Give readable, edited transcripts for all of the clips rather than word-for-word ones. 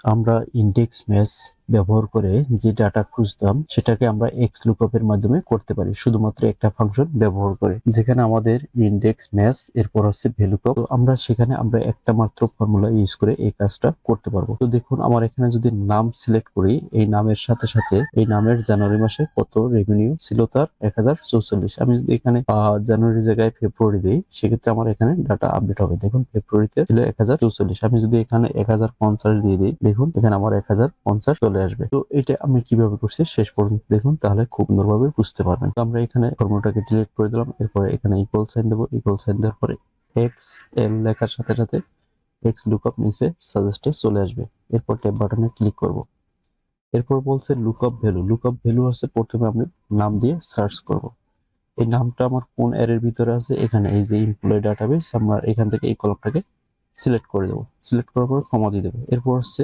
আমরা index match ব্যবহার করে যে ডাটা খুঁজতাম সেটাকে আমরা xlookup এর মাধ্যমে করতে পারি শুধুমাত্র একটা ফাংশন ব্যবহার করে, যেখানে আমাদের ইনডেক্স ম্যাচ এরপর হচ্ছে ভ্যালুকপ। তো আমরা সেখানে আমরা একটা মাত্র ফর্মুলা ইউজ করে এই কাজটা করতে পারবো। তো দেখুন আমার এখানে যদি নাম সিলেক্ট করি, এই নামের সাথে সাথে এই নামের জানুয়ারি মাসে কত রেভিনিউ ছিল তার 1044। আমি যদি এখানে জানুয়ারি জায়গায় ফেব্রুয়ারি দিই, সেক্ষেত্রে আমার এখানে ডাটা আপডেট হবে। দেখুন ফেব্রুয়ারিতে ছিল 1044, আমি যদি এখানে 1050 দিয়ে দিই, দেখুন এখানে আমার 1050 চলে আসবে। তো এটা আমি কিভাবে করছি শেষ পর্যন্ত দেখুন, তাহলে খুব সুন্দরভাবে বুঝতে পারবেন। তো আমরা এখানে ফর্মুলাটাকে ডিলিট করে দিলাম, এরপরে এখানে ইকুয়াল সাইন দেবো, ইকুয়াল সাইন দেওয়ার পরে এক্স এল লেখার সাথে সাথে xlookup নিচে সাজেস্টে চলে আসবে। এরপর ট্যাব বাটনে ক্লিক করব। এরপর বলছে লুকআপ ভ্যালু। লুকআপ ভ্যালু হচ্ছে প্রথমে আমি নাম দিয়ে সার্চ করব। এই নামটা আমার কোন অ্যারের ভিতরে আছে, এখানে এই যে এমপ্লয়ি ডাটাবেস, আমরা এখান থেকে এই কলামটাকে সিলেক্ট করে দেবো। সিলেক্ট করার পর কমা দিয়ে দেবো। এরপর হচ্ছে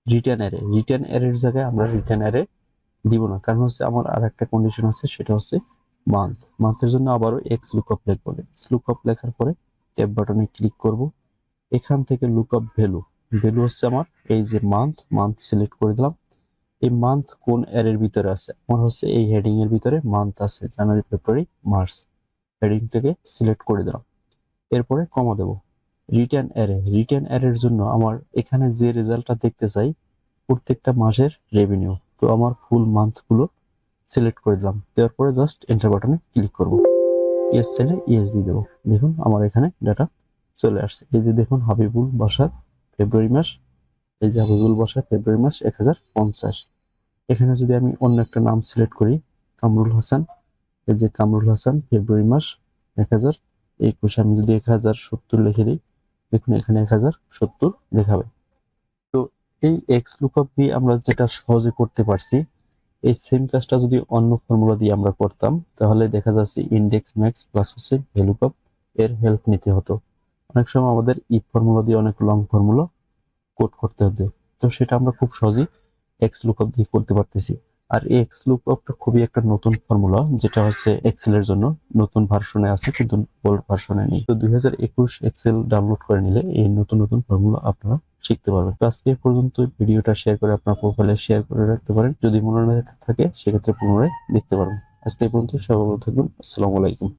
রিটার্ন অ্যারে। রিটার্ন অ্যারের জায়গায় আমরা রিটার্ন অ্যারে দিব না, কারণ হচ্ছে আমার আর একটা কন্ডিশন আছে, সেটা হচ্ছে মান্থ। মান্থের জন্য আবারও xlookup লিখবো। xlookup লেখার পরে ট্যাব বাটনে ক্লিক করব। এখান থেকে লুকআপ ভ্যালু, ভ্যালু হচ্ছে আমার এই যে মান্থ, মান্থ সিলেক্ট করে দিলাম। এই মান্থ কোন অ্যারের ভিতরে আছে, আমার হচ্ছে এই হেডিং এর ভিতরে মান্থ আছে, জানুয়ারি ফেব্রুয়ারি মার্চ। হেডিংটাকে সিলেক্ট করে দিলাম, এরপরে কমা দেব। Return array. রিটার্ন অ্যারের জন্য আমার এখানে যে রেজাল্টটা দেখতে চাই প্রত্যেকটা মাসের রেভিনিউ, তো আমার ফুল মান্থ গুলো সিলেক্ট করে দিলাম। দেওয়ার পরে জাস্ট এন্টার বাটনে ক্লিক করব। ইয়েস চাইলে ইয়েস দিয়ে দেবো। দেখুন আমার এখানে ডাটা চলে আসছে। এই যে দেখুন হাবিবুল বাসার ফেব্রুয়ারি মাস, এই যে হাবিবুল বাসার ফেব্রুয়ারি মাস 1050। এখানে যদি আমি অন্য একটা নাম সিলেক্ট করি, কামরুল হাসান, এই যে কামরুল হাসান ফেব্রুয়ারি মাস 1021, আমি যদি 1070 লিখে দিই, দেখুন এখানে 1070 দেখাবে। তো এই xlookup দিয়ে আমরা যেটা সহজে করতে পারছি, এই সেম কাজটা যদি অন্য ফর্মুলা দিয়ে আমরা করতাম, তাহলে দেখা যাচ্ছে ইনডেক্স ম্যাক্স প্লাস হচ্ছে ভ্যালুকপ এর হেল্প নিতে হতো। অনেক সময় আমাদের ইফ ফর্মুলা দিয়ে অনেক লং ফর্মুলা কোড করতে হতো। তো সেটা আমরা খুব সহজেই xlookup দিয়ে করতে পারতেছি। আর এই xlookupটা খুবই একটা নতুন ফর্মুলা, যেটা হচ্ছে এক্সেল এর জন্য নতুন ভার্সনে আছে, কিন্তু ওল্ড ভার্সনে নেই। তো 2021 এক্সেল ডাউনলোড করে নিলে এই নতুন নতুন ফর্মুলা আপনারা শিখতে পারবেন। তো আজকে এই পর্যন্ত, ভিডিওটা শেয়ার করে আপনার প্রোফাইলে শেয়ার করে রাখতে পারেন। যদি মনে না থাকে সেক্ষেত্রে পুনরায় দেখতে পারেন। আজকে এই পর্যন্ত, সবাই ভালো থাকবেন। আসসালামু আলাইকুম।